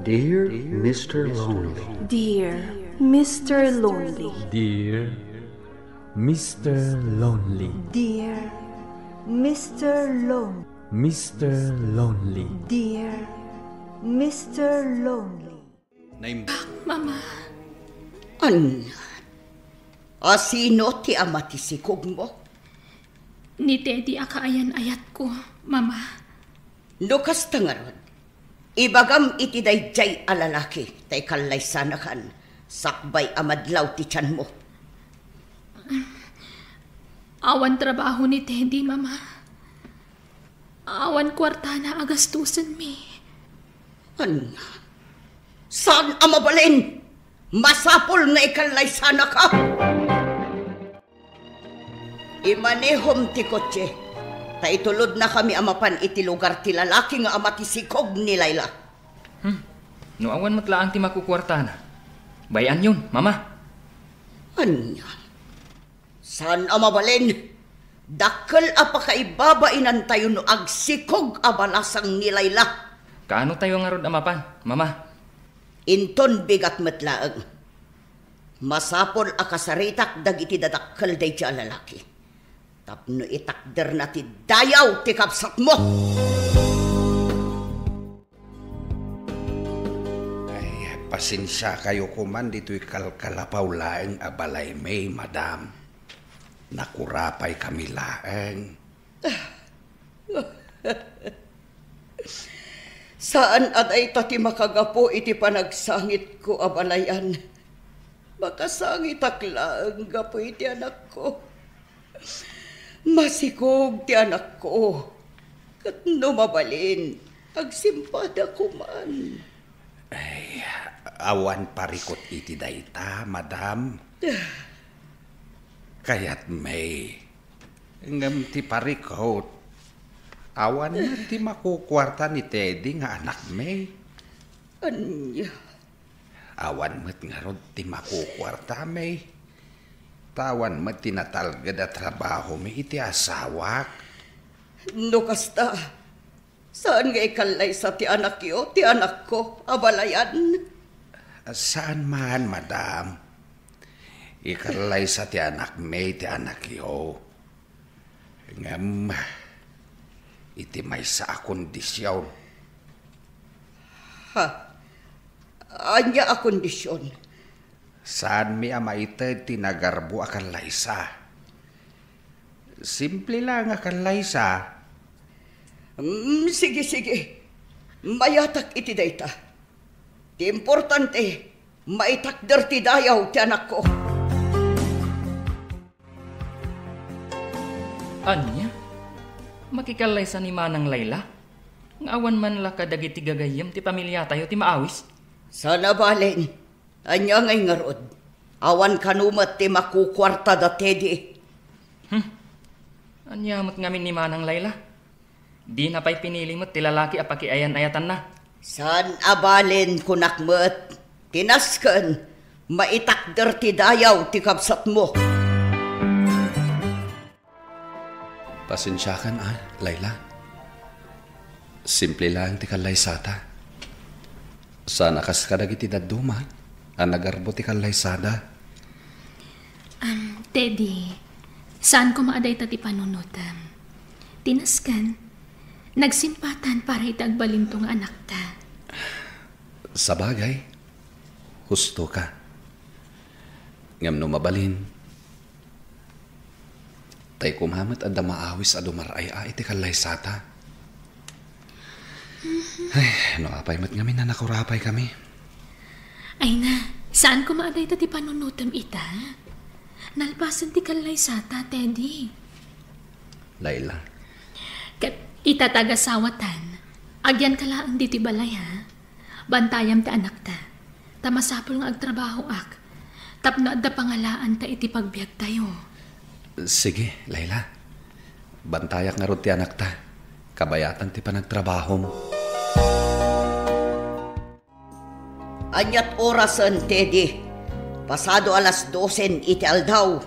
Dear Mr. Lonely. Dear Mr. Lonely. Dear Mr. Lonely. Dear Mr. Lonely. Mr. Lonely. Dear Mr. Lonely. Mama. An? Asino ti ama ti sikog mo? Ni Teddy akaayan-ayat ko, Mama. Nukas tangaron. Ibagam iti dayjay alalaki, tay kalay sanakan, sakbay amadlaw ti tiyan mo. Awan trabaho ni Teddy, Mama. Awan kwarta na agastusan mi. An? Saan amabalin? Masapol nga ikalay sana ka? Imanehom ti kotse. Taitulod na kami amapan iti lugar ti lalaki nga ama ti sikog ni Layla. No awan matlaang ti makukwarta na. Bayan yun, Mama. Anya? Saan amabalin? Dakkel apakaibabainan tayo no agsikog abalasang ni Layla. Kaano tayo nga rod amapan, Mama? Inton bigat matlaang. Masapol akasaritak dagiti dadakkel day ti lalaki. Tapno itakder na ti dayaw ti kapsat mo. Ay, pasensya kayo kuman dito'y kalkalapaw laeng abalay may, madam. Nakurapay kami laeng. Saan aday ti makagapo iti panagsangit ko abalayan? Makasangit aklang gapo iti anak ko. Masikog ti anak ko. Kat mabalin, agsimpada ko man. Ay, awan parikot iti dayta, madam. Kaya't may. Ngam ti parikot. Awan na ti makukwarta ni Teddy nga anak may. Anya? Awan met nga rod ti makukwarta may. Tawan met tinatalgad at trabaho may iti asawak. No kasta, saan nga ikalay sa ti anak yo, ti anak ko, abalayan? Saan man, madam? Ikalay sa ti anak may ti anak yo. Ngam, iti may sa akondisyon. Ha? Anya akondisyon? Saan mi amaited tinagarbo akan laysa? Simple lang akan laysa. Sige. Mayatak iti dayta. Ti importante, maitakder ti dayaw ti anak ko. Anya? Makikalay sa ni Manang Layla? Ngawan man la kadagiti gagayem ti pamilya tayo ti maawis? Sana balin. Anya ngay ngarod. Awan kanumat ti makukwarta da Teddy. Anya mat ngamin ni Manang Layla? Di na pa'y pinili mo't ti lalaki apakiayan-ayatan na. San abalin kunakmet? Tinasken. Maitakder ti dayaw ti kapsat mo. Pasensya kan, Layla. Simple lang ti kalaysata. Sana kas kadagiti daduma. Nagarbo ti kalaysada. Teddy, saan ko maaday ta ti panunutam? Tinaskan, nagsimpatan para itagbalintong anak ta. Sa bagay, husto ka. Ngam no mabalin, tay kumamat at maawis a dumaray iti kalaysata. Ay, no apay mat ngamin na nakurapay kami. Ay na, saan ko maaday ta ti panunutam ita? Nalpasan ti kalaysata, Teddy. Layla. Kat itatag-asawatan, agyan kalaan di ti balay ha. Bantayam ti anak ta. Tamasapol nga agtrabaho ak. Tapno adda pangalaan ta iti pagbiag tayo. Sige, Layla. Bantayak nga ron ti anak ta. Kabayatan ti panagtrabaho mo. Anyat orasan, Teddy. Pasado alas 12 iti aldaw.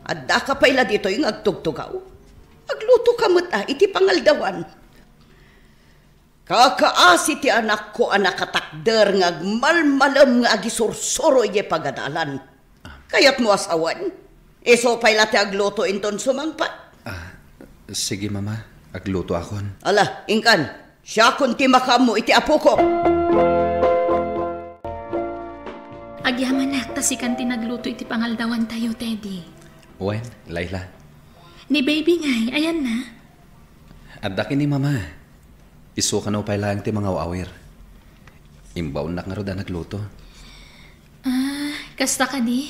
Adda ka payla dito yung agtugtugaw. Agluto ka iti pangaldawan. Kakaasi ti anak ko anak katakder nga agmalmalam nga agisursuro iye pagadalan. Kayat mo asawan? Iso pa'y lati agluto inton sumangpat. Sige, mama. Agluto akon. Ala, ingkan. Siya kun ti makam mo iti apo ko. Agyaman nak, tasikan tinagluto iti pangaldawan tayo, Teddy. Wen, Layla. Ni baby ngay, ayan na. Adaki ni mama. Iso ka na upay lang ti mga awir. Imbaw na nga ro da nagluto. Kasta ka di.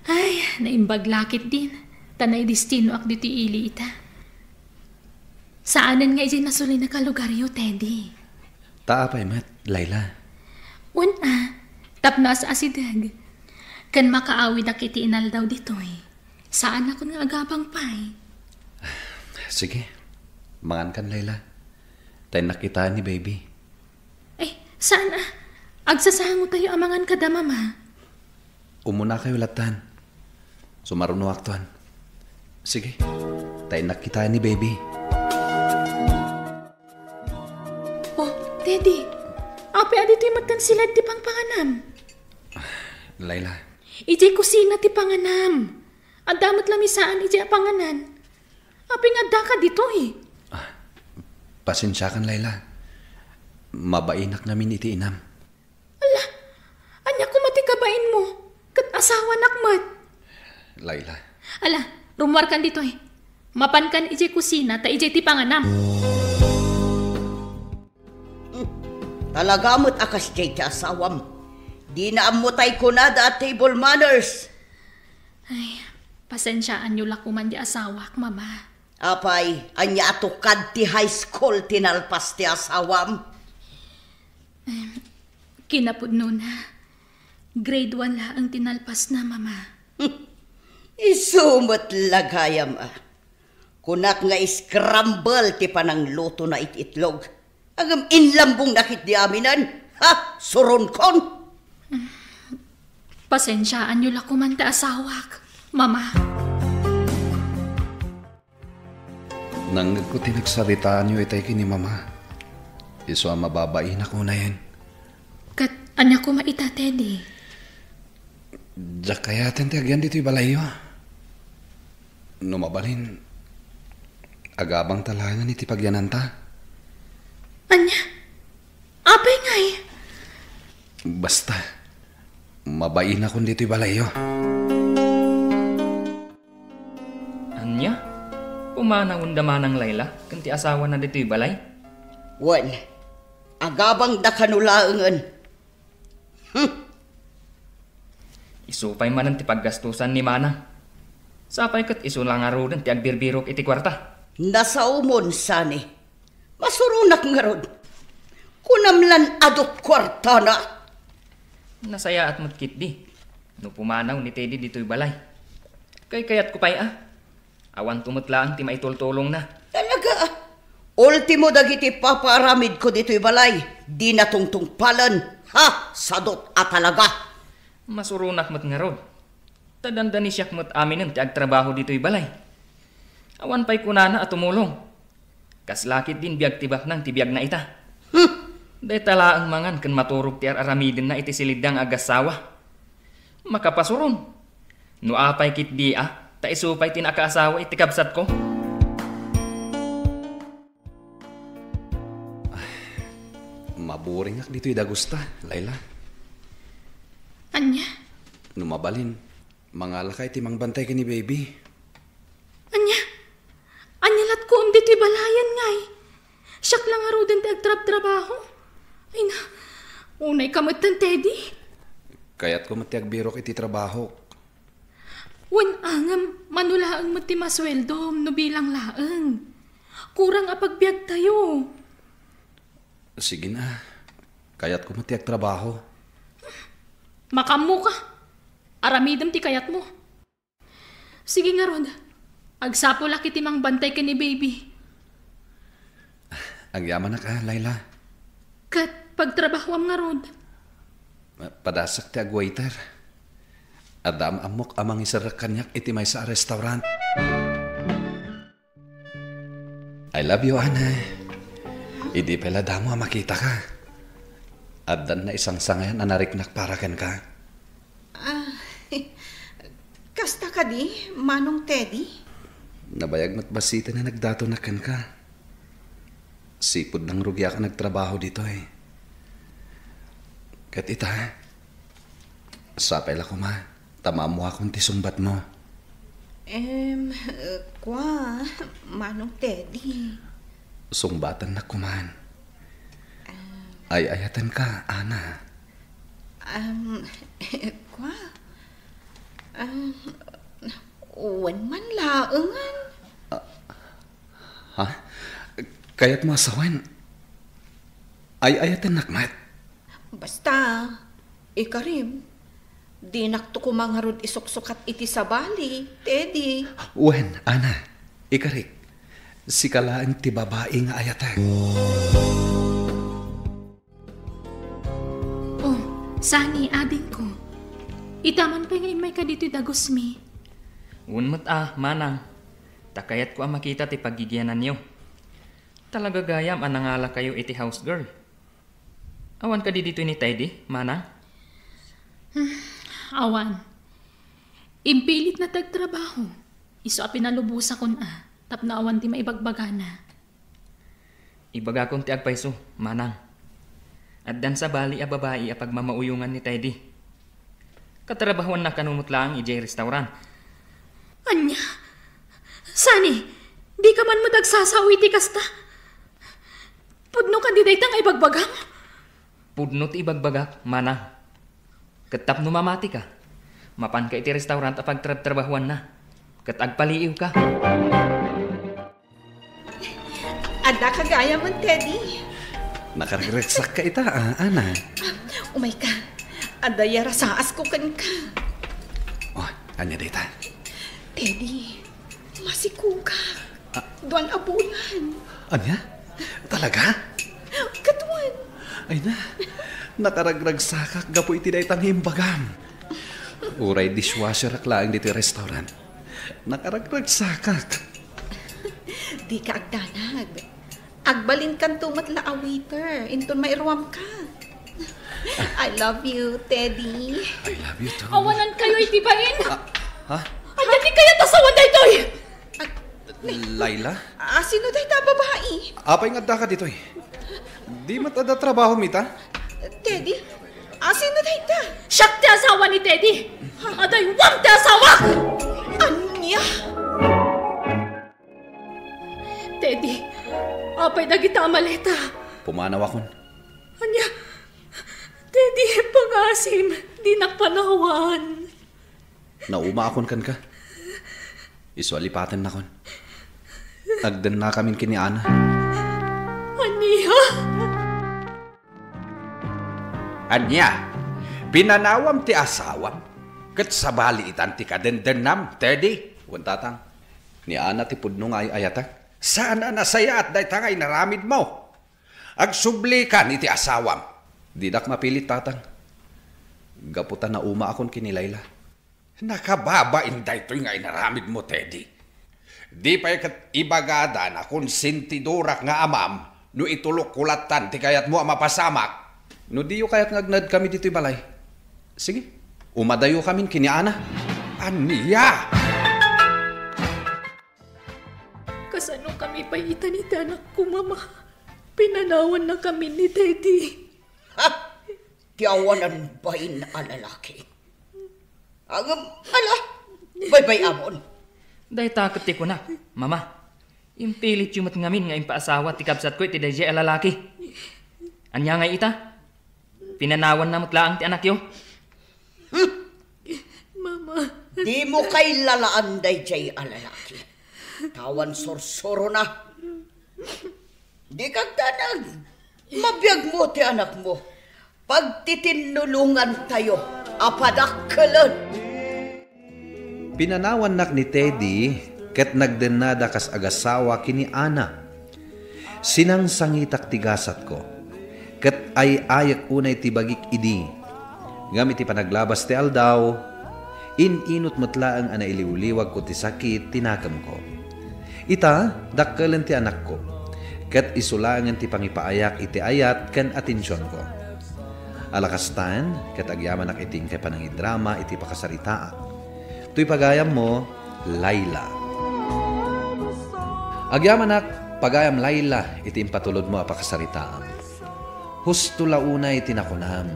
Ay, naimbaglakit din. Tanay destino ak dito ili ita. Saanan nga ijay nasuli na kalugaryo, Teddy? Taapay mat, Layla. Tapno as asidag. Kan makaawi na kiti inal daw dito eh. Saan ako nga agabang pay? Sige, mangan kan, Layla. Tayo nakita ni baby. Saan agsasango tayo amangan kada, mama? Umuna kayo latan. Sumarunuak tuan. Sige, tayo nakita ni baby. Oh, Teddy. Ape adito yung magtansilad ti pangpanganam. Layla. Ijay kusina ti panganam. Adamot lamisaan ijay panganan. Ape nga da ka dito eh. Pasensya kan, Layla. Mabainak namin iti inam. Ala, anya ko matikabain mo. Kat asawa nakmat. Layla. Ala, rumwar kan dito eh. Mapan kan ijay kusina ta ijay ti panganam. Talagamot akas jay ti asawam. Di na amutay ko na da table manners. Ay, pasensyaan nyo lakuman di asawak, mama. Apay, anya atukad ti high school tinalpas ti asawam. Kinapudno na. Grade 1 la ang tinalpas na, mama. Isumot lagayam Kunak nga scramble ti panang luto na ititlog. Agam inlambong nakit di aminan. Ha? Suron kon? Pasensyaan nyo lakuman ti asawak, mama. Nang ko tinagsaritaan nyo itay kini mama. Iso ang mababain ako na yan. Kat anya ko maita, Teddy. Diyak kaya agyan dito'y balayo. Numabalin, agabang talangan iti pagyananta. Anya? Apay ngay? Basta, mabain ako dito'y balayo. Anya? Pumanaw daman ng Layla, kanti asawa na dito'y balay. Wan, agabang da kanulaangan. Isupay man ang ti paggastusan ni Manang. Sapay kat iso lang nga ron ti agbirbirok iti kwarta. Nasa umon sani. Masurunak nga ron. Kunamlan adot kwarta na. Nasaya at matkit di. No pumanaw ni Teddy dito'y balay. Kayat ko pa'y awan tumutlaan ti maitultulong na. Talaga ultimo dagiti paparamid ko dito'y balay. Di na tungtungpalan. Ha? Sadot at talaga. Masurunak mat nga rod. Tadanda ni siyak mat aminin ti agtrabaho dito'y balay. Awan pa'y kunana at tumulong. Kaslakit din biag tibak nang tibiyag na ita. Day talaang mangan kan maturog ti aramidin na iti silidang agasawa. Makapasuron. No apay kit di ta isupay tinakaasawa iti kabsat ko. Maburing ak dito'y dagusta, Layla. Anya? Numabalin, mangalakay ti mangbantay ka ni baby. Anya? Anyalat ko dito'y balayan ngay. Siyak lang nga din ti agtrab-trabaho. Ay na, unay kamatan, Teddy. Kaya't ko matiagbirok iti trabaho. Wan angam, manulaang mo ti masweldo, no bilang laang. Kurang apagbiag tayo. Sige na, kaya't ko matiag trabaho. Makamu ka. Aramidam ti kayat mo. Sige nga, Rod. Agsapo laki ti mang bantay ka ni baby. Agyaman na ka, Layla. Kat pagtrabaho nga, Rod. Padasak ti agwaiter. Adam amok amang isarak kanyak iti may sa restaurant. I love you, Ana. Idi pala damo makita ka. Addan na isang sangayan na nariknak para ken ka. Kasta ka di, Manong Teddy? Nabayag mat basita na nagdato na ken ka. Sipod ng rugya ka nagtrabaho dito eh. Kat ita, sapay la ko ma, tama mo akong tisumbat mo. Kwa, Manong Teddy. Sumbatan na kuman. Ay ayatan ka, Ana. Kwa, uwan man laangan. Ha? Kaya't mo asawan. Ay ayatan nakmat. Basta, ikarim, di nakto ko mga rod isuksukat iti sa bali, Teddy. Wen, Ana, ikarik. Si kalaan ti babae nga ayatan. Oh, Sani, ading ko. Itaman pa nga imay ka dito dagos mi. Unmat manang. Takayat ko ang makita ti paggigianan niyo. Talaga gayam ang nangala kayo iti house girl. Awan ka di dito ni Teddy, manang? Awan. Impilit na tagtrabaho. Iso a pinalubusa kon tap na awan ti maibagbaga na. Ibaga kong ti agpaiso, manang. At dan sa bali a babae a pagmamauyungan ni Teddy. Katrabahuan na kanunot lang ijay restaurant. Anya? Sani, di ka man madagsasawi ti kasta. Pudno ka di daytang ibagbagang? Pudno ti ibagbagak, manang. Katap no mamati ka. Mapan ka iti restaurant a pagtrabahuan na. Kat agpaliiw ka. Ada ka gaya man, Teddy. Nakaragsak ka ita, Ana. Umay ka. Ada yara saas ko kan ka. Oh, anya dita. Teddy, masikuga. Duan abulan. Anya? Talaga? Katuan. Ay na, nakaragragsakak gapo iti daytang himbagam. Uray dishwasher aklaang dito restaurant. Nakaragragsakak. Di ka agdanag. Agbalin kan tumatla a waiter. Inton mairuam ka. I love you, Teddy. I love you too. Awanan kayo itibain. Ha? Anya di kaya tasawan daytoy. Laila? Sino dahi ta babae? Apay nga ka dito eh. Di matada trabaho mita? Teddy, sino dahi ta? Siyak ti asawa ni Teddy. Aday wam ti asawa. Anya? Teddy, apay dagita maleta. Pumanaw akon. Anya? Teddy, pangasim. Di nakpanawan. Nauma akon kan ka. Isualipatan na kon. Agdan na kami kini Ana. Aniya? Anya, pinanawam ti asawam. Kat sabali itan ti kadendernam, Teddy. Wantatang, ni Ana ti pudno nga ay ayatak. Saan na nasaya at daytang ay naramid mo? Agsubli ka ni ti asawam. Didak mapilit tatang. Gaputan na uma akon kini Layla. Nakababa inday to'y nga inaramid mo, Teddy. Di pa ikat ibagada na kung sintidurak nga amam, no itulok kulatan ti kayat mo mapasamak, no diyo kayat ngagnad kami dito'y balay. Sige, umadayo kami kini Ana. Aniya! Kasano kami payitan ni anak ko, Mama? Pinanawan na kami ni Teddy. Tiyawanan bain na lalaki. Bay amon. Day takot ti ko na, mama. Impilit yung matngamin nga impaasawa ti kabsat ko iti dayjay alalaki. Anya nga ita? Pinanawan na mutlaang ti anak yo? Mama. Di mo kay lalaan dayjay alalaki. Tawan sorsoro na. Di kag tanag. Mabiyag mo ti anak mo. Pagtitinulungan tayo, apadakkalan. Pinanawan nak ni Teddy, ket nagdenada kas agasawa kini Ana. Sinang sangitak tigasat ko, ket ay ayak unay tibagik idi. Gamit ti panaglabas ti aldaw, ininot matlaang ana iliwliwag ko ti sakit tinakam ko. Ita, dakkalan ti anak ko, kat isulangan ti pangipaayak iti ayat ken atensyon ko. Alakastan, kat agyaman ak iting kay panangidrama iti pakasaritaan. Tuy pagayam mo, Laila. Agyaman ak, pagayam Laila, iti impatulod mo a pakasaritaan. Husto launa iti nakunam.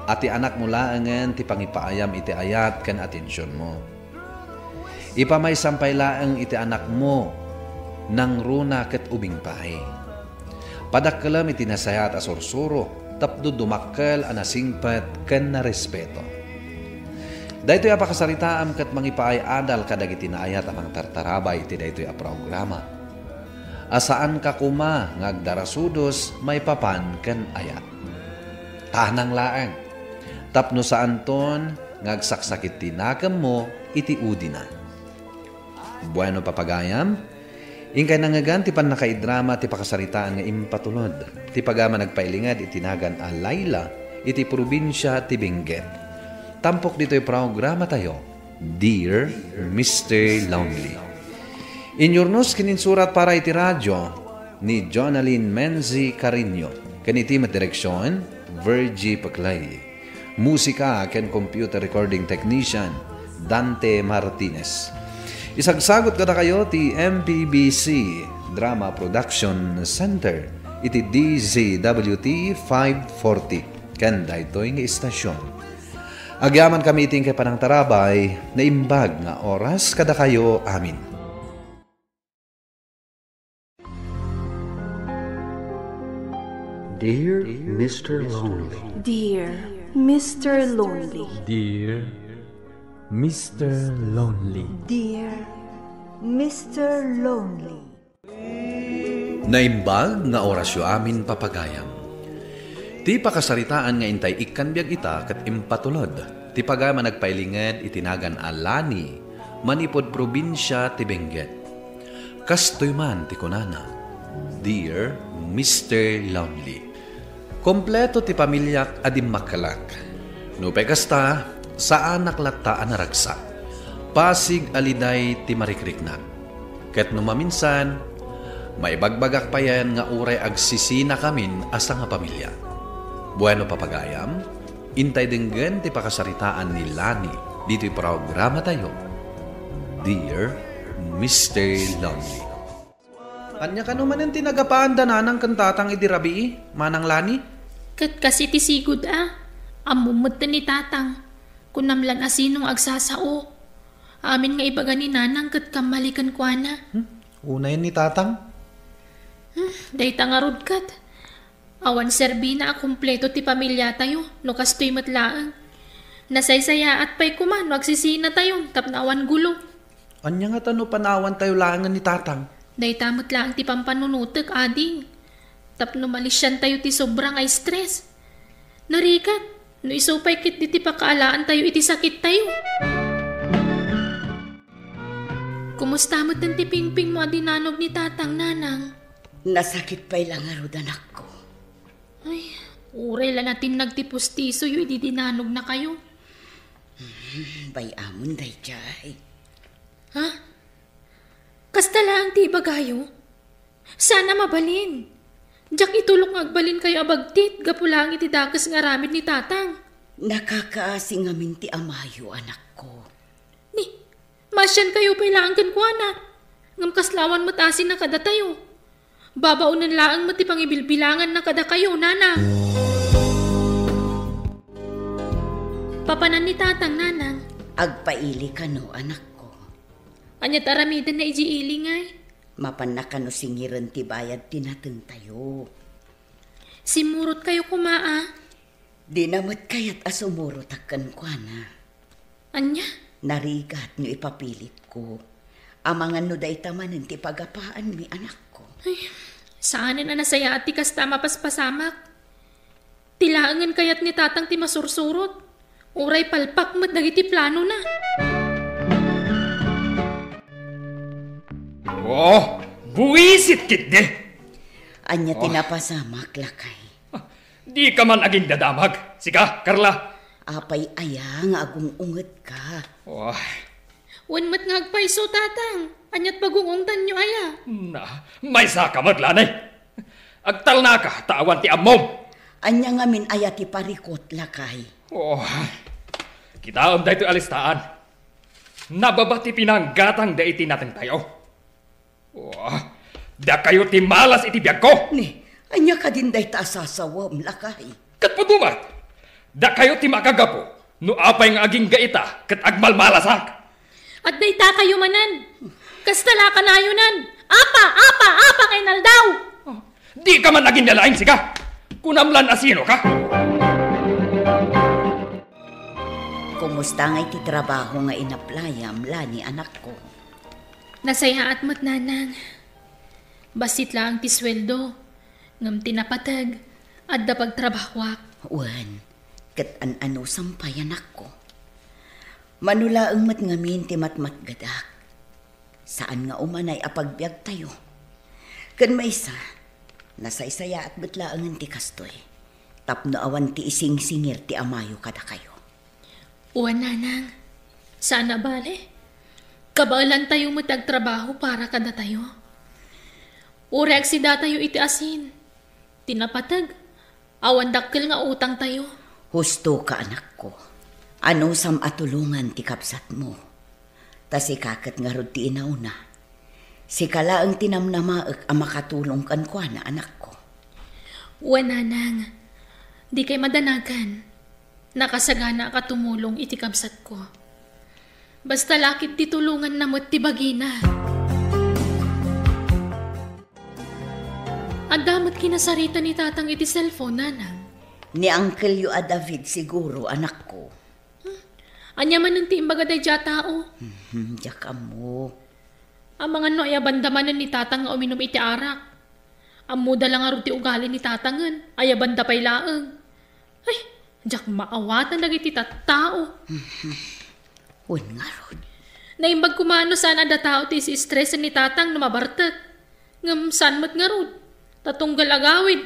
Ati anak mo laangan ti pangipaayam iti ayat ken atensyon mo. Ipamay sampay laang iti anak mo nang runa ket ubing pahe. Padakkelam iti nasayat a sursuro tapno dumakkel a nasingpet ken na respeto. Daytoy a pakasaritaam ket mangipaay adal kadagiti naayat amang tartarabay iti daytoy a programa. Asaan ka kuma ngagdarasudos may papan ken ayat. Tanang laeng. Tapno saan ton ngagsaksakit tinakam mo iti udina. Bueno papagayam, ingkay nangagan ti pan nakaidrama ti pakasaritaan nga impatulod. Ti pagama nagpailingad itinagan a Laila iti probinsya ti Benguet. Tampok dito'y programa tayo, Dear Mr. Lonely. Inyornos kininsurat para iti radyo ni Jonalyn Menzi Carino. Kaniti direksyon, Virgie Paclay. Musika ken computer recording technician, Dante Martinez. Isagsagot kada kayo ti MPBC Drama Production Center iti DZWT 540 ken daytoy nga istasyon. Agyaman kami iting kay panang tarabay na imbag nga oras kada kayo amin. Dear Mr. Lonely. Dear Mr. Lonely. Dear Mr. Lonely. Dear Mr. Lonely. Naimbag nga orasyo amin papagayam. Ti pakasaritaan nga intay ikkanbiag ita kat impatulod. Ti pagama nagpailinged itinagan alani manipod probinsya ti Benguet. Kastoy man ti kunana, Dear Mr. Lonely. Kompleto ti pamilyak adim makalak. No pekasta, saan naklata anaragsak. Pasig aliday ti marikriknak. Ket no maminsan, maibagbagak pa yan nga uray agsisina kamin asa nga pamilya. Bueno papagayam, intay denggen ti pakasaritaan ni Lani dito'y programa tayo, Dear Mr. Lonely. Anya ka naman ang tinagapaan dananang kantatang idirabi, manang Lani? Kat kasi ti sigud amumot ni tatang. Kunamlan asinong agsasao. Amin nga ibaga ni nanang kat kamalikan kwa na. Una yun ni tatang? Dayta nga rod kat. Awan serbi na kumpleto ti pamilya tayo. No kastoy matlaang. Nasaysaya at pa'y kuman. Magsisina tayo. Tapnawan gulo. Anya nga tano panawan tayo langan ni tatang? Dayta matlaang ti pampanunutek ading. Tapno malisyan tayo ti sobrang ay stress. Narikat, no isupay kit di ti pakaalaan tayo iti sakit tayo. Kumusta mo't ang tipingping mo adinanog ni tatang nanang? Nasakit pa'y lang arod anak ko. Ay, uray la natin nagtipustiso yu ididinanog na kayo. Bay amon day jay. Ha? Kasta lang ti bagayo? Sana mabalin. Diyak itulong agbalin kayo abagtit, gapulang iti dakas nga ramid ni tatang. Nakakaasing amin ti amayo, anak ko. Ni, masyan kayo pailangan ko, anak. Ngam kaslawan matasin na kada tayo. Babaunan laang mati pangibilbilangan na kada kayo, nana. Papanan ni tatang, nanang. Agpaili ka no, anak ko. Anyat aramidan na ijiili ngay. Mapanakano singiran ti bayad tinaten tayo. Simurot kayo kumaa. Di namat kayat asumurot akan kwa na. Anya? Narigat nyo ipapilit ko. Amangan no day tamanin ti pagapaan mi anak ko. Ay, saanin na nasaya at ti kasta mapaspasamak. Tilaangan kayat ni tatang ti masursurot. Uray palpak mat dagiti plano na. Oh, buwisit kit de. Anya tinapasamak lakay. Di ka man aging dadamag. Sika, Carla. Apay ayang agong unget ka. Oh, Wanmat nga agpaiso tatang. Anyat pagungungtan nyo aya. na, may saka matlanay. Agtal na ka, tawan ti amom. Anya nga min ayati parikot lakay. Oh, kita am dahito alistaan. Nababati pinanggatang da iti natin tayo. Oh, da kayo ti malas iti biyag ko. Ni, anya ka din dahi ta asasawam lakay. Kat padumat, da kayo ti makagapo. No apay nga aging gaita, kat agmalmalasak. At dayta kayo manan. Kastala ka na yunan. Apa kay naldaw. Oh, di ka man naging nalaing siga. Kunamlan asino ka. Kumusta nga iti trabaho nga inaplayam, lani anak ko? Nasaya at mo't nanang. Basit lang ti sweldo. Ngam tinapatag. At dapag trabahwak. Wan, kat ano sampay anak ko. Manulaang mat ngamin ti matmatgadak. Saan nga umanay apagbiag tayo? Kan may isa, nasaysaya at batlaangan ti kastoy. Tapno awan ti ising-singir ti amayo kada kayo. Uwan nanang. Sana bale? Kabalan tayo matagtrabaho para kada tayo. Urek si tayo iti asin. Tinapatag. Awan dakkel nga utang tayo. Husto ka anak ko. Ano sam atulungan ti kapsat mo? Tas ikakat nga rod ti inauna. Si kala ang tinamnamaak ang makatulong kan kwa na anak ko. Uwan nanang. Di kay madanagan. Nakasagana ka tumulong iti kapsat ko. Basta lakit ti tulungan na mo't ti bagina. At damat kinasarita ni tatang iti cellphone, nanang. Ni Uncle Yu a David siguro, anak ko. Anya man ng tiimbaga day dya tao. Diyak mo. Ang mga no ay abandamanan ni tatang nga uminom iti arak. Ang muda lang nga ti ugali ni tatangan. Ay abanda pa'y laang. Ay, diyak maawatan lagi ti tao. Wan nga rod. Naimbag kumano saan ada tao ti si stress ni tatang na mabartat. Ngam saan mat nga rod. Tatunggal agawid.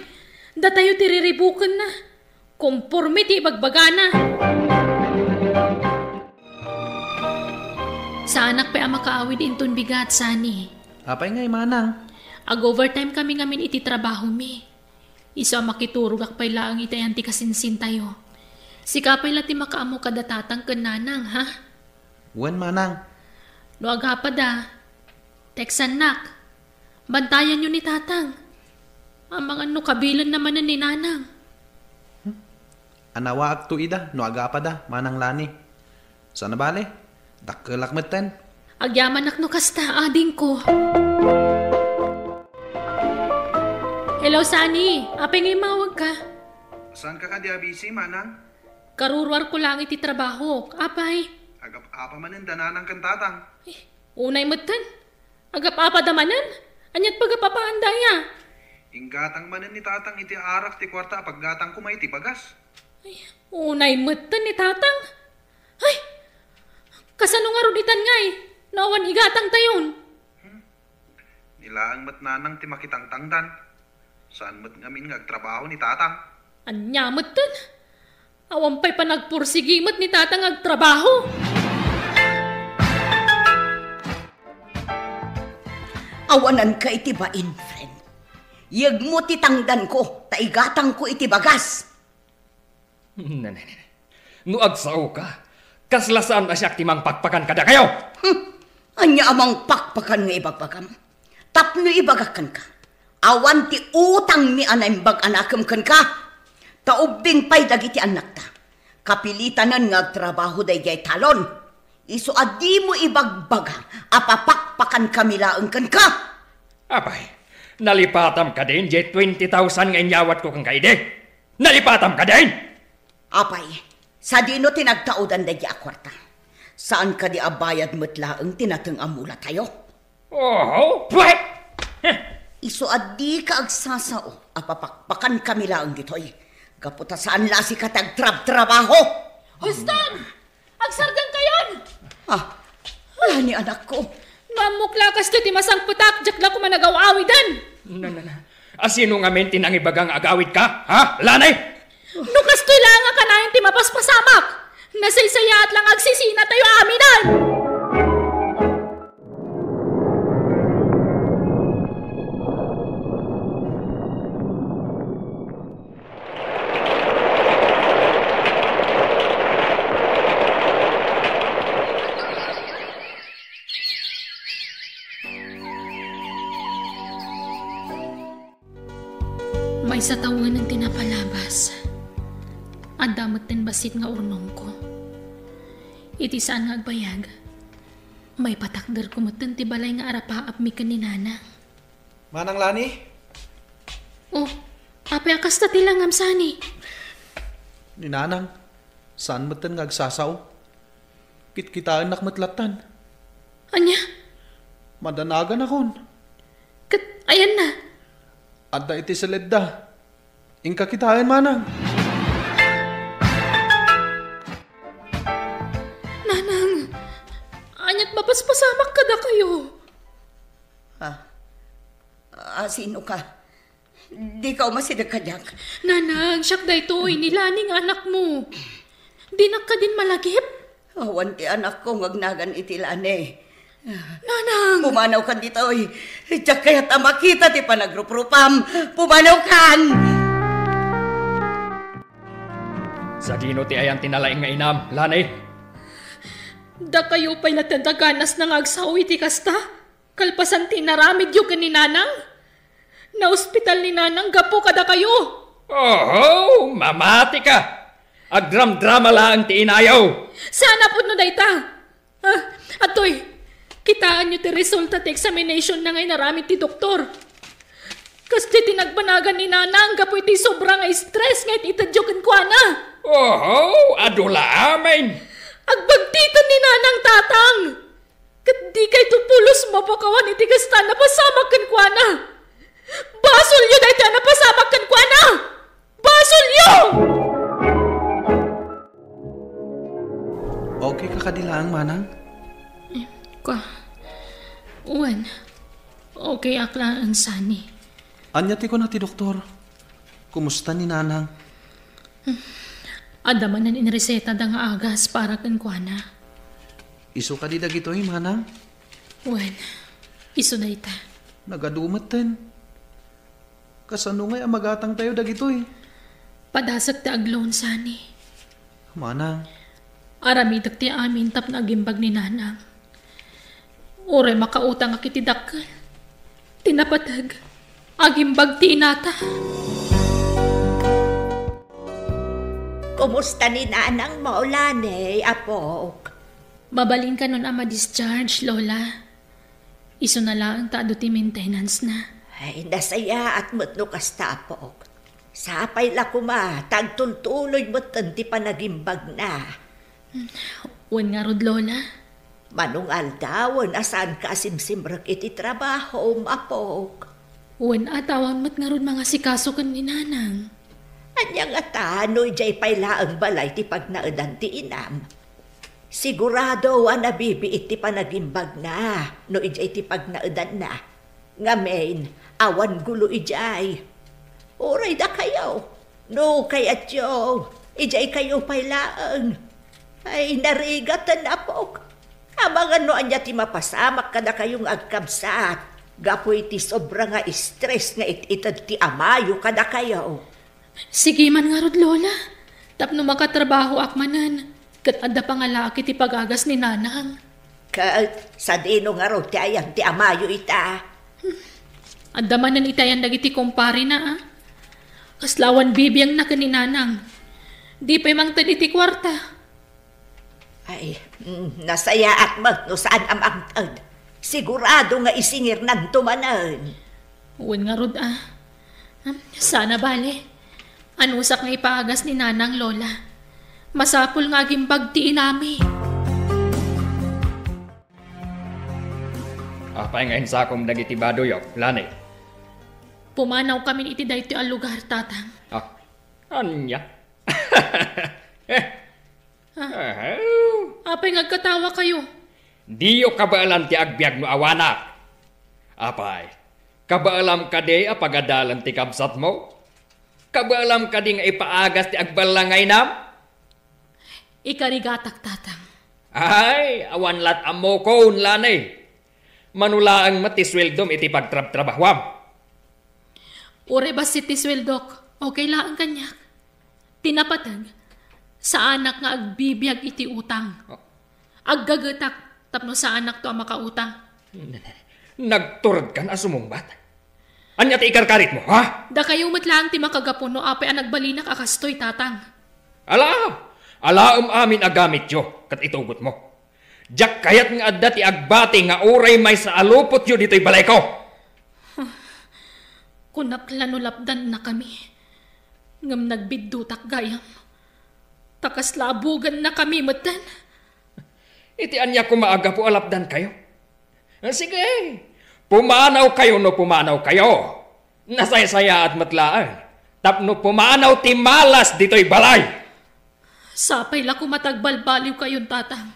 Da tayo tiriribukan na. Komporme ti ibagbagana. Sa anak pa ang makaawid inton bigat sani. Apay ngay manang. Ag-overtime kami ngamin iti trabaho mi. Isa makiturog akpay laang itayan ti kasinsin tayo. Si kapay lati makaamo kada tatang kananang, ha? Wan manang. No agapad Teksan nak. Bantayan nyo ni tatang. Ang mga no kabilan naman na ni nanang. Anawa ak tuida, no agapa manang lani. Sana bale? Dakkelak meten. Agyaman ak no kasta, ading ko. Hello, Sani. Apay ngay mawag ka. Saan ka diabisi, manang? Karurwar ko lang iti trabaho. Apay. Agap-apa manin dananang kantatang. Unay meten. Agap-apa damanan. Anyat pagapapaan daya. Inggatang manin ni tatang iti arak ti kwarta paggatang kumay ti bagas. Ay, unay meten ni tatang. Ay, kasano nga ruditan ngay. Nawan igatang tayon. Nilaang mat nanang ti makitang tangdan. Saan mat ngamin ngagtrabaho ni tatang? Anya meten. Awan pa'y panagpursigimat ni tatang agtrabaho. Awanan ka iti bain, friend. Yag mo titangdan ko, taigatang ko iti bagas. No agsaw ka. Kaslasaan na siya timang pakpakan kada kayo. Anya amang pakpakan nga ibagbagam. Tapno ibagakan ka. Awan ti utang mi anay bag-anakam kan ka. Taubing pay dagiti anak ta. Kapilitanan nga trabaho day jay talon. Iso adi mo ibagbaga. Apapakpakan kamilaang kan ka. Apay, nalipatam ka din jay 20,000 nga inyawat ko kang kaide. Nalipatam ka din. Apay, sa dino tinagtaudan day jay akwarta. Saan ka di abayad matlaang tinatang amula tayo? Oh, what? Iso adi ka agsasao. Apapakpakan kamilaang ditoy. Kaputa saan lasi ka tagtrab-trabaho? Huston! Agsargang kayon! Wala ni anak ko. Mamukla kas ti masang putak, jak na kumanagaw-awidan. Asino nga men tinangibagang agawid ka? Ha? Lanay? Nukas to lang nga kanayin ti mapaspasamak. Nasaysaya at lang agsisina tayo aminan. May sa tawangan ng tinapalabas. Ang damot din basit nga urnong ko. Iti saan nga agbayag. May patakder kumatan ti balay nga arapaap mi kaninana. Manang Lani? Oh, apay akas ta tilang amsani. Ni Nanang, saan matan nga agsasaw? Kitkitaan nakmatlatan. Anya? Madanagan akon. Ayan na. Adda iti saledda. Ingka kitaan, Manang. Nanang, anyat mapaspasamak ka da kayo. Sino ka? Di ka umasidag ka, Jack. Nanang, siyak da ito, inilaning anak mo. Dinak ka din malagip? Awan ti anak ko ngagnagan itilane. Nanang! Pumanaw kan dito, oy. Jack kaya tamakita ti panagrupropam. Pumanaw kan! Sa dino ti ayan tinalaing nga inam, Lani. Da kayo pa'y natadaganas ng agsaw iti kasta? Kalpasan ti naramid yu ka ni Nanang? Na ospital ni Nanang, gapo kada kayo. Oh, mamati ka. Agdram-drama lang ti inayaw. Sana po no dayta. Atoy, kitaan nyo ti resulta ti examination na ngay naramid ti doktor. Kasi tinagbanagan ni Nanang, gapo iti sobrang stress nga iti itadyokan ko na. Oh, adula amin. Agbagtitan ni Nanang tatang. Kat di kay tupulos mapakawan iti kasta na pasamakan ko na. Basol yun ay na pasamakan ko na. Basol yun! Okay ka kadilaang, Manang? Uwan, okay akla ang sani. Anyati ko na ti doktor. Kumusta ni Nanang? Adaman na inreseta da nga agas para kan kwa na. Iso ka di dagitoy, Manang? Uwan, iso na ita. Nagadumat ten. Kasano nga magatang tayo dagitoy? Padasag ti agloon sani. Manang, Aramidak ti amin tap na agimbag ni Nanang. Ore makautang akitidakkel. Tinapatag. Agimbag ti inata. Kumusta ni Nanang mo, Lani, apok? Babalin ka nun ama discharge, Lola. Iso na lang taado ti maintenance na. Ay, nasaya at matno kasta, apok. Sapay la kuma, tagtultuloy mo tanti panagimbag na. Uwan nga rod, Lola. Manungal daw, asan ka simsimrak iti trabaho, apok. Uwan atawan mo't nga rod mga sikaso kan ni Nanang. Anyang atanoy jay payla ang balay ti pagnaudan ti inam. Sigurado nabibiit ti panagimbag na, no ijay ti pagnaudan na. Ngamen, awan gulo ijay. Oray da kayo, no kayat yo, ijay kayo paylaan. Ay narigatan apok. Abangan no anya ti mapasamak kada kayong agkabsat. Gapoy ti sobra nga stress nga ititad ti amayo kada kayo. Sige man nga rod, Lola. Tapno makatrabaho akmanan. Kat adda pangalaki ti pagagas ni Nanang. Kat sa dino nga ro ti ayang ti amayo ita. Adda manan itayan dagiti kumpari na Kaslawan bibiyang na ni Nanang. Di pa'y mangtad iti kwarta. Ay, nasaya at mag no saan amangtad. Sigurado nga isingir ng tumanan. Uwan nga rod Sana bale. Anusak nga ipagas ni Nanang, Lola. Masapul nga gimbag ti inami. Apay nga insakom dagiti badoyok, Lani. Pumanaw kami iti dayto al lugar, tatang. Anya? Apay ngagkatawa kayo. Diyo kabaalan ti agbyag no awanak. Apay, kabaalam ka di apagadalan ti kabsat mo? Kabaalam ka di nga ipaagas ti agbalangay nam? Ikarigatak, tatang. Ay, awan lat amo ko, Lani. Manulaang matisweldom iti pagtrab-trabahwam. Ure ba si tisweldok? Okay lang kanyak. Tinapatag. Sa anak nga agbibiyag iti utang. Aggagatak tapno sa anak to ang makautang. Nagturad ka na sumungbat. Anya ti ikarkarit mo, ha? Da kayo matlang ti makagapuno apay ang nagbalinak akastoy tatang. Alaam amin agamit yo, kat itugot mo. Jak kayat nga adda ti agbati nga uray may sa alupot yo dito'y balay ko. Kunaklano lapdan na kami. Ngam nagbiddutak gayam. Takas labugan na kami matan. Iti anya ko maaga po alapdan kayo. Sige, pumanaw kayo no pumanaw kayo. Nasaya-saya at matlaan. Tapno pumanaw ti malas dito'y balay. Sapay la kumatagbalbaliw kayon tatang.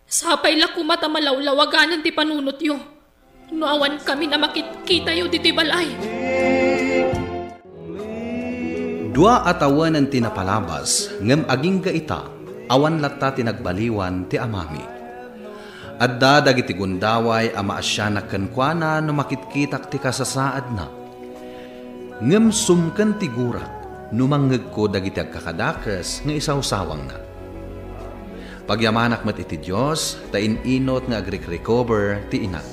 Sapay la kumatamalawlawaganan ti panunot yo. Nuawan kami na makikita yo dito'y balay. Dua atawan ang tinapalabas, ngem aging gaita, awan latta tinagbaliwan ti amami. Adda dagiti gundaway ama asya nagkankwana no makitkitak ti kasasaad na. Ngem sumken ti gurat, numanggeg ko dagiti agkakadakas nga isawsawang na. Pagyamanak met iti Diyos, ta inot nga agrik-recover ti inat.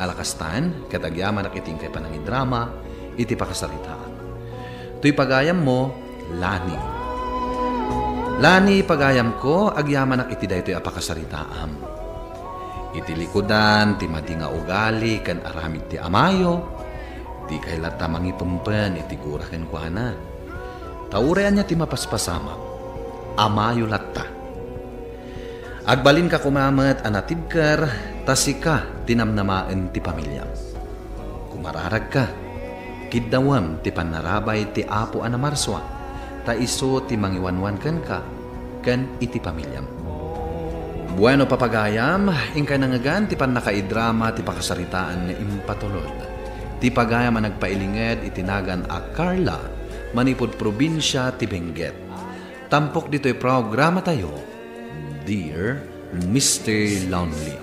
Alakastan, katagyamanak iting kay panangidrama, iti pakasaritaan. Tuy pagayam mo, Lani. Lani pagayam ko, agyamanak iti daytoy apakasaritaam. Iti likudan, ti madi nga ugali, kan aramid ti amayo, ti kailata mangipempen, iti guraken kuana. Taurean niya ti mapaspasama, amayo latta. Agbalin ka kumamat anatibker, tasika tinamnamaan ti pamilyam. Kumararag ka, kiddawam ti panarabay ti apo anamarswa, ta iso ti mangiwanwan ka, kan iti pamilyam. Bueno papagayam, ingkay nangagan ti panakaidrama ti pakasaritaan nga impatulod. Ti pagayam ang nagpailinged itinagan a Carla, manipod probinsya ti Benguet. Tampok dito'y programa tayo, Dear Mr. Lonely.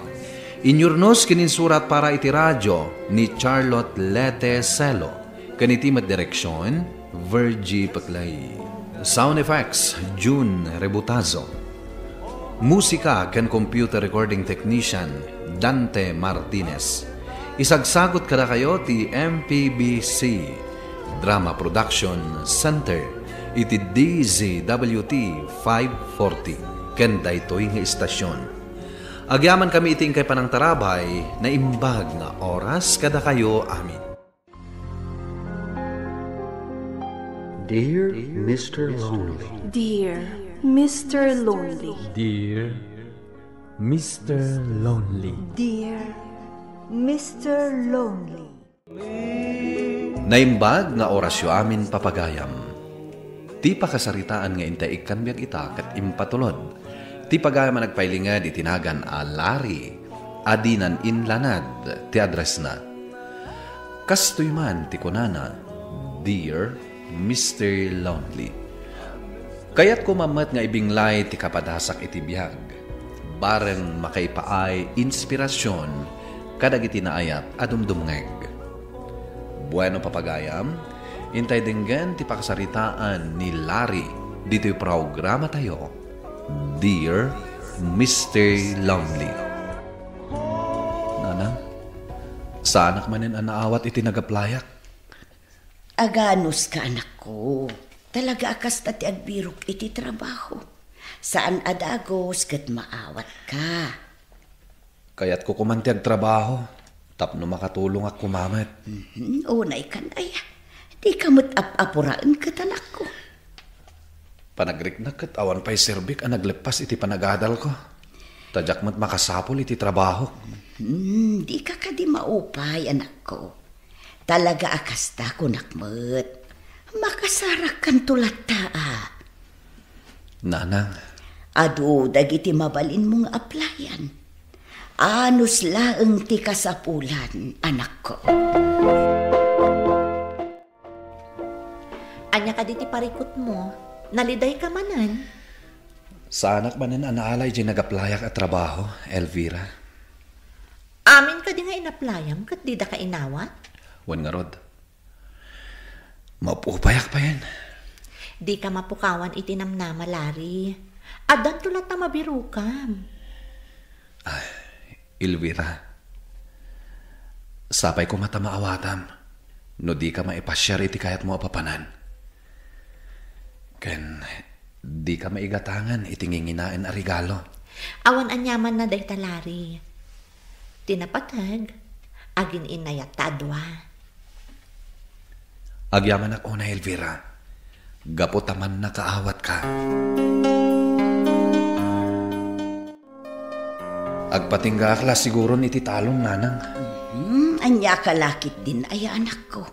Inyurnos kininsurat para iti radyo ni Charlotte Lete Celo. Kanitimat direksyon, Virgie Paklay. Sound effects, June Rebutazo. Musika ken computer recording technician, Dante Martinez. Isagsagot kada kayo ti MPBC Drama Production Center iti DZWT 540 ken daytoy nga istasyon. Agyaman kami iting kay panang tarabay na imbag nga oras kada kayo amin. Dear Mr. Lonely. Dear Mr. Lonely. Dear Mr. Lonely. Dear Mr. Lonely. Naimbag nga orasyo amin papagayam. Ti pakasaritaan nga intay ikanbiag ita kat impatulod. Ti pagayam nagpailingad itinagan a Lari, adinan inlanad ti address na. Kastoy man ti kunana, Dear Mr. Lonely. Kaya't kumamat nga ibinglay ti kapadasak iti biyag. Bareng makaipaay inspirasyon kadag iti naayat adumdumngeg. Bueno papagayam, intay dinggan ti pakasaritaan ni Larry dito'y programa tayo, Dear Mr. Lonely. Nana, saan manin ang naawat iti nagaplayak? Aganos ka anak ko. Talaga akas na ti agbirok iti trabaho. Saan adagos kat maawat ka. Kaya't ko kumanti ag trabaho. Tapno makatulong ak kumamat. Unay ka na ya. Di ka ap-apuraan kat anak ko. Panagrik na kat awan pa'y serbik ang naglepas iti panagadal ko. Tadyak mat makasapol iti trabaho. Di ka di maupay anak ko. Talaga akas ta kunakmat. Makasarak kan tulat taa. Nanang. Adu, dagiti mabalin mong aplayan. Anos laeng ti kasapulan, anak ko. Anya ka diti parikot mo. Naliday ka manan. Sa anak manin anaalay di nagaplayak at trabaho, Elvira. Amin ka di nga inaplayam kat di da ka inawat. Wan nga rod. Mapupayak pa yan. Di ka mapukawan itinamnama, Larry. Adan tulat na mabirukam. Elvira, sapay ko mata maawatam. No di ka maipasyar iti kayat mo apapanan. Ken di ka maigatangan iti nginginain a regalo. Awan anyaman na day talari. Tinapatag, agin inayatadwa. Agyaman ako na Elvira. Gapotaman na kaawat ka. Agpatingga akla siguro iti talong nanang. Anya ka lakit din ay anak ko.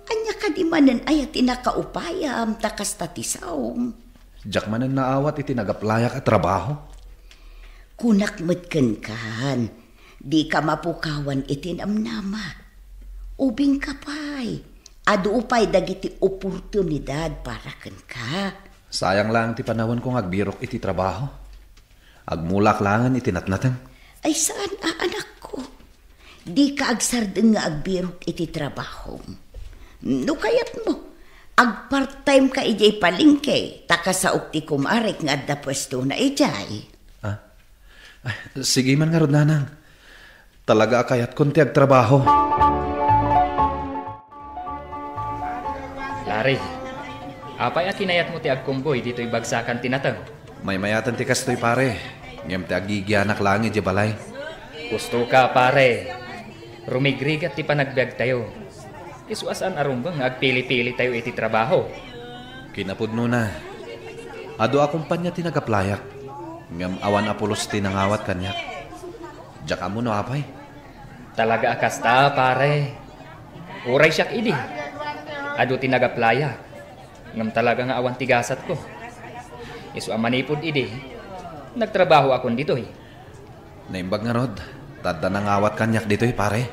Anya ka di manan ay tinakaupayam takas tatisawm. Diyak manan naawat iti nagaplayak at trabaho. Kunak metken kan. Di ka mapukawan iti namnama. Ubing kapay. Adu upay dagiti oportunidad para ken ka. Sayang lang ti panahon kong agbirok iti trabaho. Agmulak langan iti natnatan. Ay saan anak ko? Di ka agsardeng nga agbirok iti trabaho. No kayat mo, ag-part-time ka ijay palingke, taka sa ukti kumarek nga adda pwesto na ijay. Sige man nga rod nanang. Talaga kayat konti agtrabaho. Lari, apay akinayat mo ti agkumboy dito'y bagsakan tinatag. May mayatan ti kastoy pare. Ngem ti agigyanak langit di balay. Gusto ka pare. Rumigrigat ti panagbiag tayo. Isuasan arumbang agpili-pili tayo iti trabaho. Kinapudno na. Ado akumpanya ti nagaplayak. Ngem awan apulos ti nangawat kanyak. Diyak amo no apay. Talaga akasta pare. Uray siyak idi. Ado ti nagaplayak. Ngem talaga nga awan tigasat ko. Isu amanipod idi. Nagtrabaho akon dito'y. Naimbag nga rod. Tadda nangawat kanyak dito'y pare.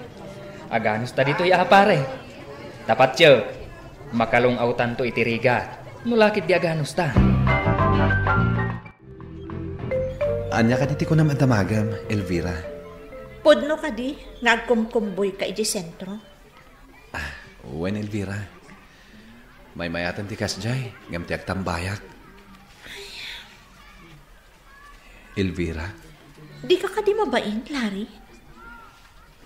Aganos ta dito'y pare. Tapat tiyok. Makalong autan to iti rigat. Nulakit di aganos ta. Anya ka diti ko naman damagam, Elvira. Podno ka di, nagkumkumboy ka iti sentro. Wen Elvira. May mayatan ti kasjay. Ngam ti agtambayak. Elvira. Di ka di mabain, Larry?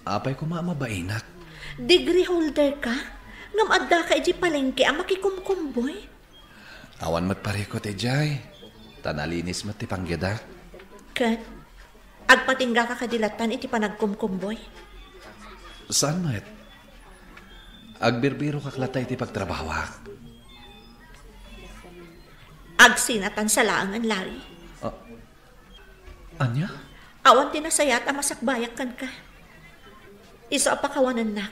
Apay ko mamabainak. Degree holder ka? Ngam adda ka iti palengke ang makikumkumboy? Awan matparikot jay. Tanalinis mat ti panggedak. Kat, agpatingga ka kadilatan iti panagkumkumboy? Saan mat? Agbirbiro kaklatay ti pagtrabawak. Agsinatan sa laangan, Larry. Anya? Awan tinasayat ang masakbayak kan ka. Isa apakawanan na.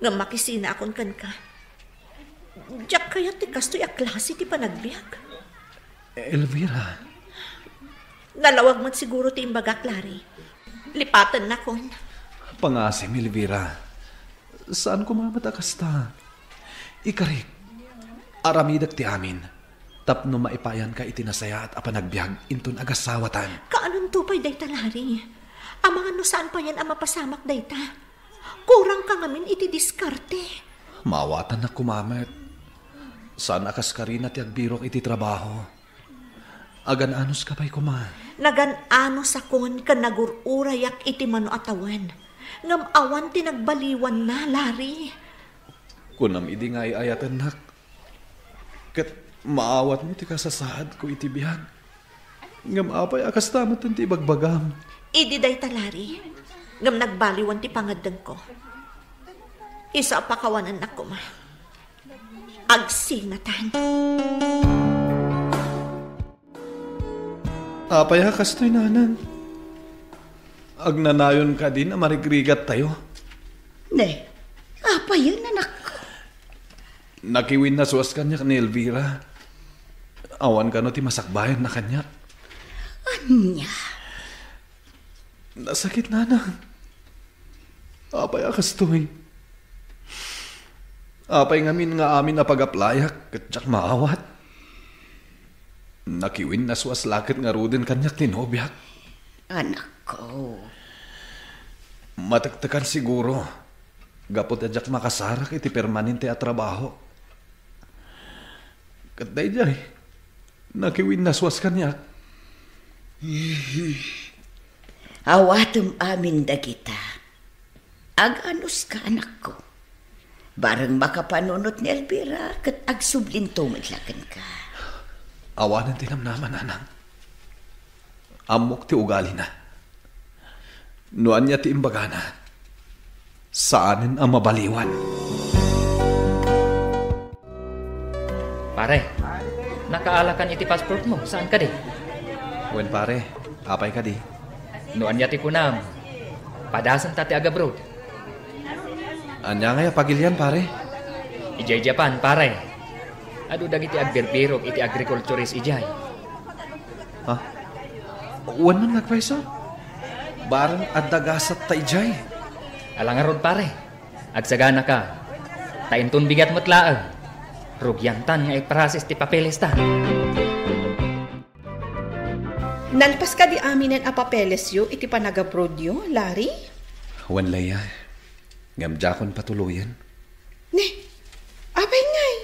Nga makisina akon kan ka. Diyak kaya ti kastoy a klase ti panagbiag. Elvira. Nalawag man siguro ti imbagak, Larry. Lipatan na kon. Pangasim, Elvira. Saan ko mamatakasta? Ikarik. Aramidak ti amin. Tapno maipayan ka itinasaya at apanagbiag intun agasawatan. Kaanon tupay dayta, Larry? Ang mga no saan pa yan ang mapasamak dayta? Kurang ka ngamin iti diskarte. Mawatan na kumamet. Saan akas ka rin at agbirok iti trabaho? Agan-anos ka pa'y kuma? Nagan-anos akon ka nagururayak iti mano atawan. Ngam awan tinagbaliwan na, Larry. Kunam idi nga iayatan nak. Kat maawat mo ti kasasaad ko iti biyag. Ngam apay akas tamat ti bagbagam. Idi dayta, Larry. Ngam nagbaliwan ti pangadang ko. Isa pa kawanan na kuma. Agsinatan. Apay akas to'y nanan. Agnanayon ka din na marigrigat tayo. Ne, apa yun anak ko? Nakiwin na suwas kanyak ni Elvira. Awan ka no ti masakbayan na kanyak. Anya? Nasakit na. Apay akas to'y. Apay ngamin nga amin na pagaplayak kat jak maawat. Nakiwin na suwas lakit nga ruden kanyak tinobyak. Anak ko. Matagtakan siguro. Gapot adyak makasarak iti permanente at trabaho. Katday jay. Nakiwin na suwas kanyak. Awatum amin dagita. Aganos ka anak ko. Barang makapanunot ni Elvira, kat agsublin tumitlakan ka. Awanan tinamnaman, nanang. Amok ti ugali na. Nuan niya ti imbagana. Saanin ang mabaliwan? Pare, nakaalakan iti passport mo. Saan ka di? Wen pare, apay ka di? Noan yati kunam. Padasan tati agabroad. Anya nga pagilyan pare? Ijay Japan, pare. Adu dagiti agberbirok iti agriculturist ijay. Ha? Wan man nagpaiso? Barang adagasat ta ijay. Alangarod pare. Agsagana ka. Taintun bigat matlaag. Rugyantan nga iprasis ti papeles ta. Nalpas ka di aminen a papeles yu iti panagabroad yu, Larry? Wan laya. Ngamjakon patuluyan. Ne, apay ngay.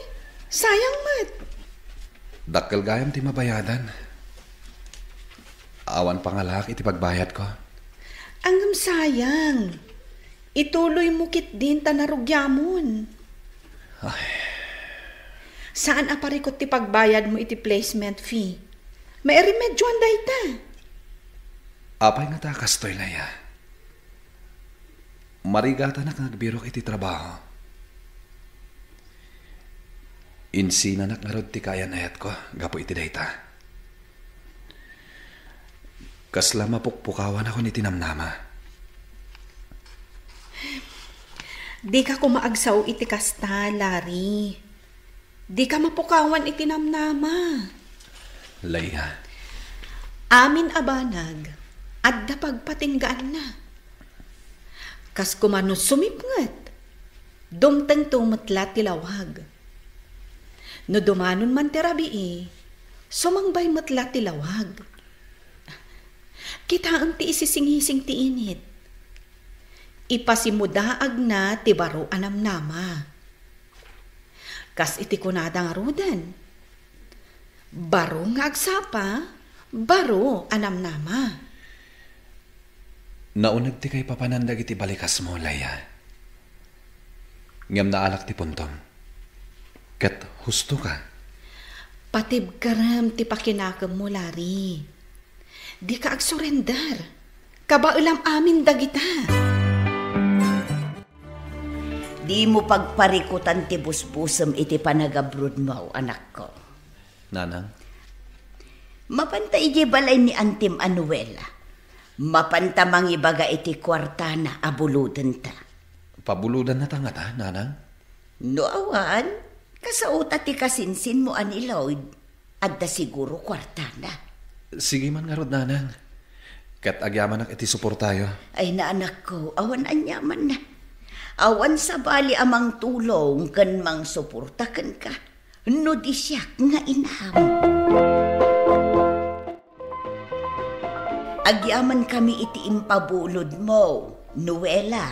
Sayang mat. Dakkel gayam ti mabayadan. Awan pangalak iti pagbayad ko. Angam sayang. Ituloy mo kit din tanarugyamon. Saan aparikot ti pagbayad mo iti placement fee? May remedyoan dahi ta. Apay nga ta kastoy laya. Marigata na nagbirok iti trabaho. Insina nak nga rod ti kaya nayat ko, gapo iti dayta. Kasla mapukpukawan ako ni tinamnama. Di ka kumaagsaw iti kasta, Larry. Di ka mapukawan iti namnama. Laya. Amin abanag, adda pagpatinggaan na. Kas kumano sumipngat, dumteng tumatla tilawag. No dumanon man tirabii, sumangbay matla tilawag. Kita ang ti isisingising ti init. Ipasimudaag na ti baro anamnama. Kas iti kunada nga rudan. Baro nga agsapa, baro anamnama. Naunag ti kay papanandag iti balikas mo, Laya. Ngam naalak ti puntong. Kat husto ka. Patib karam ti pakinakam mo, Larry. Di ka agsurrender. Kabaulam amin dagita. Di mo pagparikutan ti busbusem iti panagabrood mo, anak ko. Nanang? Mapantay di balay ni Antim Anuela. Mapantamang ibaga iti kwartana abuludan ta. Pabuludan na tanga ta, nanang? No awan, kasauta ti kasinsin mo ani Lloyd. Adda siguro kwartana. Sige man nga rod, nanang. Kat agyaman ak iti suportayo. Ay na anak ko, awan anyaman na. Awan sa bali amang tulong kan mang suportakan ka. No di siyak nga inam. Agyaman kami iti impabulod mo, Noela.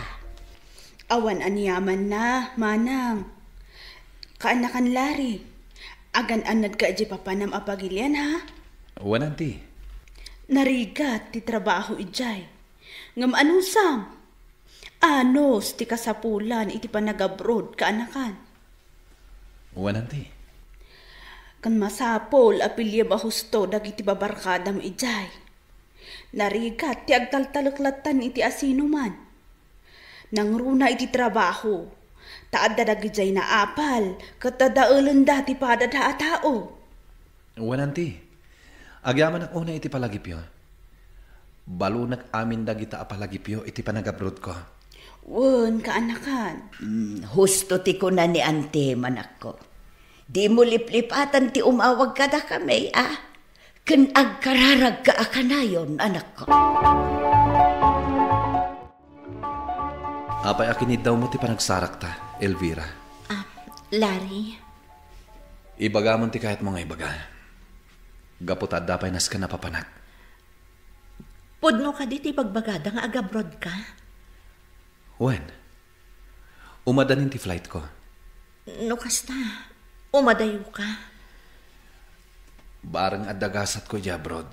Awan anyaman na, manang. Kaanakan Larry. Agan-anad ka di papanam apagilyan, ha? Wananti. Narigat ti trabaho ijay. Ngam anong sam? Anos ti kasapulan iti panagabroad kaanakan. Wananti. Kan masapol apilya ba husto dagiti babarkadam ijay. Narigat ti agtaltaluklatan iti asino man. Nangruna iti trabaho. Taadda dagijay na apal katadaulan dati padada tao. Wananti. Agyaman ak una iti palagipyo. Balunak amin dagita apalagipyo iti panagabroad ko. Wen kaanakan. Husto ti ko na ni ante manak ko. Di mo liplipatan ti umawag kada kami, ah. Ken agkararag ka akanayon, anak ko. Apay akinid daw mo ti panagsarak ta, Elvira. Larry, Ibaga mo ti kahit mga ibaga. Gaputad dapay nas ka napapanak. pudno ka diti pagbagada nga agabroad ka. When? Umadanin ti flight ko. No kasta, umadayo ka. Barang adagasat ko di abroad.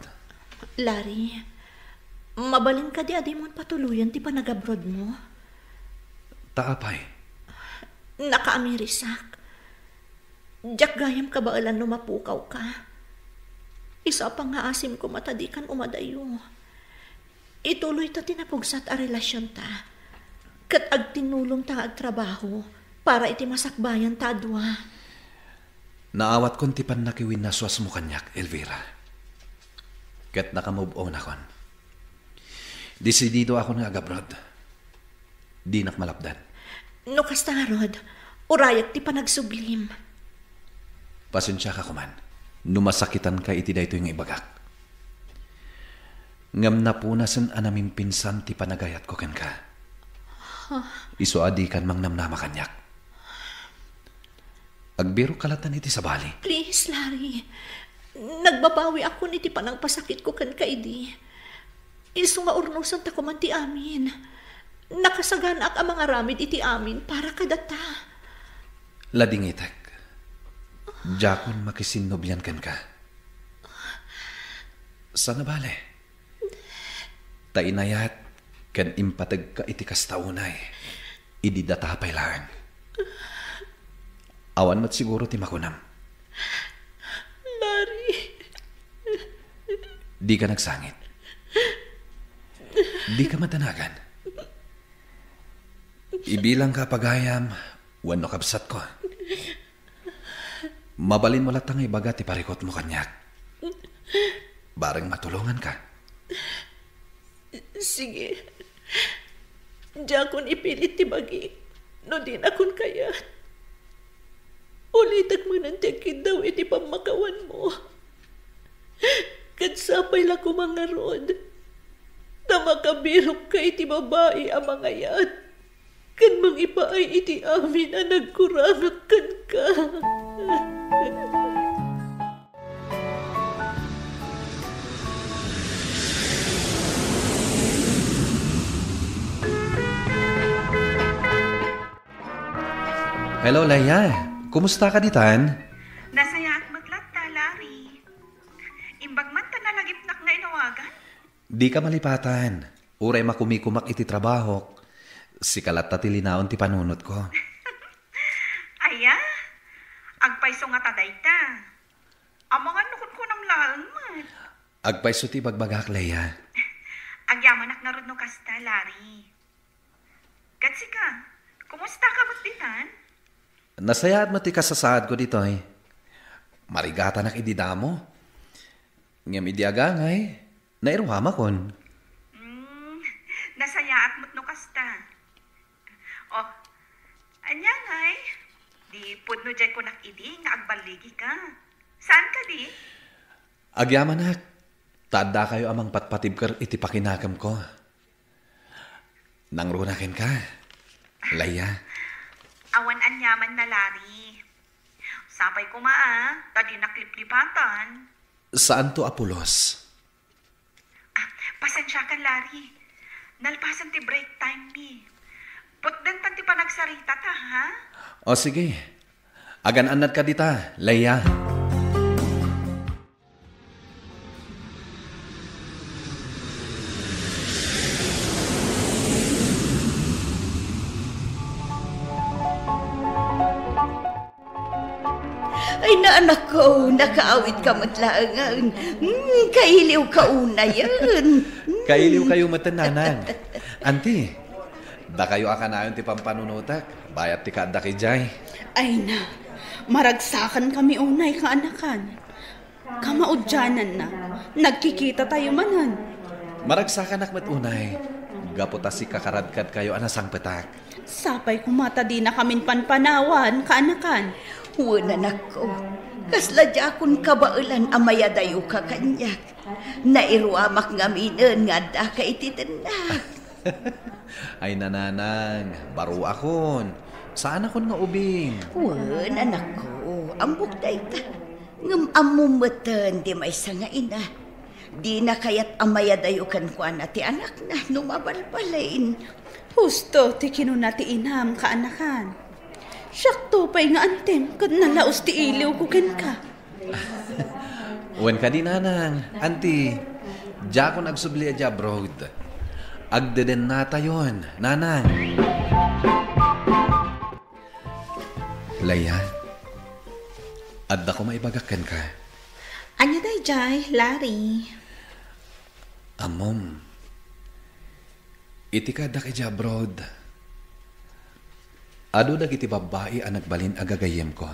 Larry, mabalin ka di adi mo patuluyan ti panagabroad mo. Taapay. nakaamirisak. Diyak gayam ka ba alam mapukaw ka? Isa pa nga asim ko matadikan umadayo. Ituloy ta tinapugsat a relasyon ta. Kat agtinulong ta agtrabaho para iti masakbayan ta adwa. Naawat kon ti pannakiwin na suas mo kanyak, Elvira. Kat nakamove on akon. Desidido ako nga agabrod. Di nakmalapdan. No kasta nga rod, urayag ti panagsublim. Pasensya ka kuman. Numasakitan ka iti dayto yung ibagak. Ngam na punasan anaming pinsan ti panagayat ko ken ka. Iso adi kan mang namnama kanyak. Agbiro kalatan iti sabali. Please, Larry. Nagbabawi ako niti panagpasakit ko kan kaidi. Iso nga urnosan ta kuman ti amin. Nakasaganak ang mga ramid iti amin para kadata. Ladingitek. Jakon makisinobyan ken ka. Sana bale. Tainayat ken impatag ka iti kastaunay. Idi datapay lang. Awan mat siguro ti makunam. Larry. Di ka nagsangit. Di ka matanagan. Ibilang ka pagayam, wano kabsat ko. Mabalin mo latang ibaga ti parikot mo kanyak. Bareng matulungan ka. Sige. Diakon ipilit ti bagi. No din akon kaya. Ulitag manantikid daw iti pamakawan mo. Katsapay la ko mga rod. Na makabirok ka iti babae ang mga yan. Kan mang ipaay iti amin ang nagkurangakan ka. Hello, Leia. Kumusta ka ditan? Nasaya at maglatta, Larry. Imbag man ta nalagipnak nga inawagan? Di ka malipatan. Uray makumikumak iti trabaho. Si kalat ta tilinaon ti panunot ko. Aya, agpaiso nga taday ta. Amangan nukot ko ng laang man. Agpaiso ti bagbagak, Leia. Agyamanak na rod no kasta, Larry. Katsi ka, kumusta ka mo't ditan? Nasaya at mati kasasaad ko dito eh. Marigata na ididamo. Ngam idiagangay, nairuhama kon. Nasaya at mo't no kasta. Oh, anya ngay, di pudno jay ko nakidi nga agbaligi ka. Saan ka di? Agyamanak, tada kayo amang patpatibkar iti pakinakam ko. Nangrunakin ka, Leia. Awan anyaman na, Larry. Sapay ko tadi nakliplipatan. Saan to, Apulos? Pasensya ka, Larry. Nalpasan ti break time mi. Putdan ti panagsarita ta, ha? O sige, agan-anad ka dita, Leia. Ay na anak ko, nakaawit ka matlaangan. Kailiw ka una yan. Kailiw kayo matananan. Auntie, da kayo akanayon ti pampanunutak. Bayat ti kada kay Jay. Ay na, maragsakan kami unay kaanakan. Kamaudyanan na, nagkikita tayo manan. Maragsakan akmat unay. Gaputa si kakaradkad kayo anasang petak. Sapay kumata di na kamin panpanawan kaanakan. Wala nako, kasla jakon kabailan amaya dayo ka kanyak. Nairuamak nga minan nga da ka ititenak. Ay nananang, baro akon. Saan akon nga ubing? Wala nako, ambok day ta. Ngam amumatan di may nga ina. Di na kayat amaya dayo kan kwa na ti anak na numabalbalain. Husto ti kinuna ti inam kaanakan. Syakto pa'y nga antem, kad nalaos ti iliw ko ken ka. Wen ka di nanang, auntie. Diya ko nagsubli adya broad. Agdeden nata yon, nanang. Laya, adda ko maibagakan ka. Anya day, Jai, Larry. Amom, iti ka da kay abroad. Ado dagiti babae ang nagbalin agagayem ko.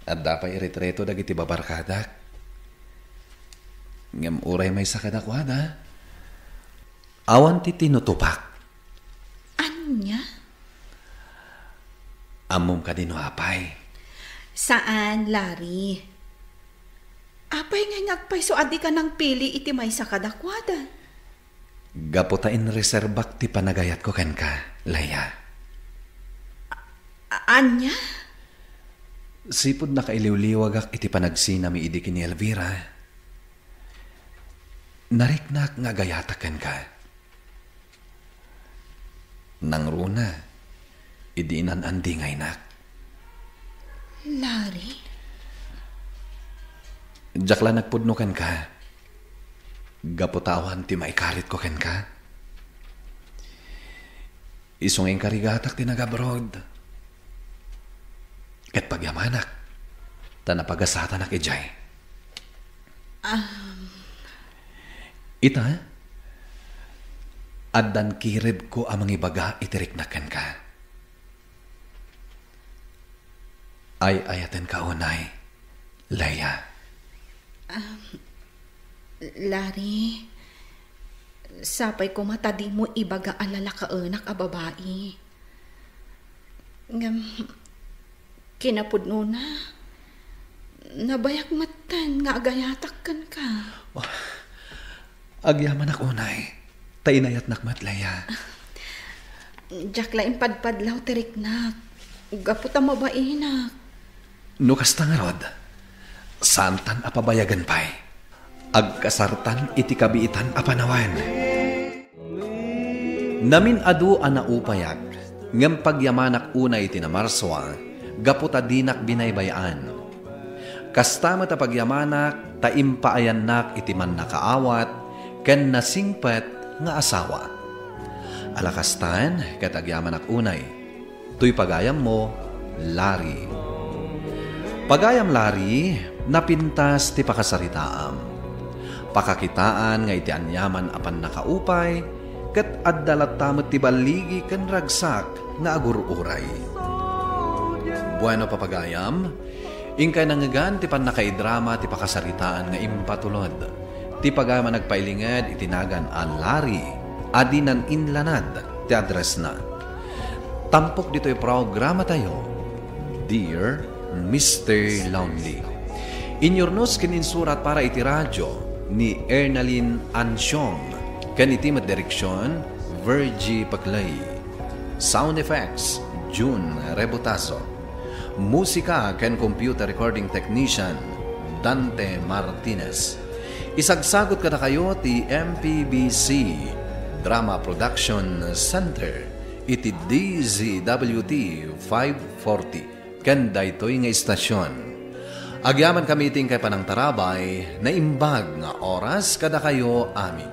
At dapay iretreto dagiti babarkadak. Ngam uray may sakadakwada. Awan ti tinutupak. Anya? Amom ka din apay. Saan, Larry? Apay nga ngagpay so adi ka ng pili iti may sakadakwada. Gaputain reserbak ti panagayat ko ken ka, Laya. Anya? Sipod na kailiwliwagak iti panagsina mi idi kini Elvira. Nariknak nga gayataken ka. Nang runa, idi inanandingay nak. Larry? Jakla nagpudno ken ka. Gaputawan ti maikarit ko ken ka. Isunging karigatak ti nagabrod. Ket pagyamanak, tanapagasata na kejay. Ita, addan kirib ko amang ibaga itirik na ken ka. Ay ayaten ka unay, Laya. Larry, sapay ko matadi mo ibaga alala ka anak a babae. Ngam, kinapudno na. Nabayak matan nga agayatak kan ka. Agyaman ak unay, tainayat nakmat Laya. Jak laing padpadlaw tirik na. Gaputa mabae na. Nukas tangarod, santan apabayagan pa'y. Agkasartan iti kabiitan apanawan. Namin adu anaupayak, ngem pagyamanak unay tinamarswa, gaputa dinak binaybayaan. Kastama ta pagyamanak, taimpaayannak iti man nakaawat, ken nasingpet nga asawa. Alakastan, katagyamanak unay, tuy pagayam mo, Larry. Pagayam Larry, napintas ti pakasaritaam. Pakakitaan nga iti anyaman apan nakaupay, ket addalat tamot ti baligi ken ragsak nga agururay. Bueno papagayam, ingkay nangagan ti pan nakaidrama ti pakasaritaan nga impatulod. Ti pagayam nagpailinged itinagan a Larry, adinan inlanad ti address na. Tampok dito'y programa tayo, Dear Mr. Lonely. Inyornos kininsurat para iti radyo ni Ernaline Ansyong. Kanitimat direksyon, Virgie Paclay. Sound effects, June Rebutazo. Musika ken computer recording technician, Dante Martinez. Isagsagot kada kayo ti MPBC Drama Production Center iti DZWT 540 ken daytoy nga istasyon. Agyaman kami iting kay panang tarabay na imbag nga oras kada kayo amin.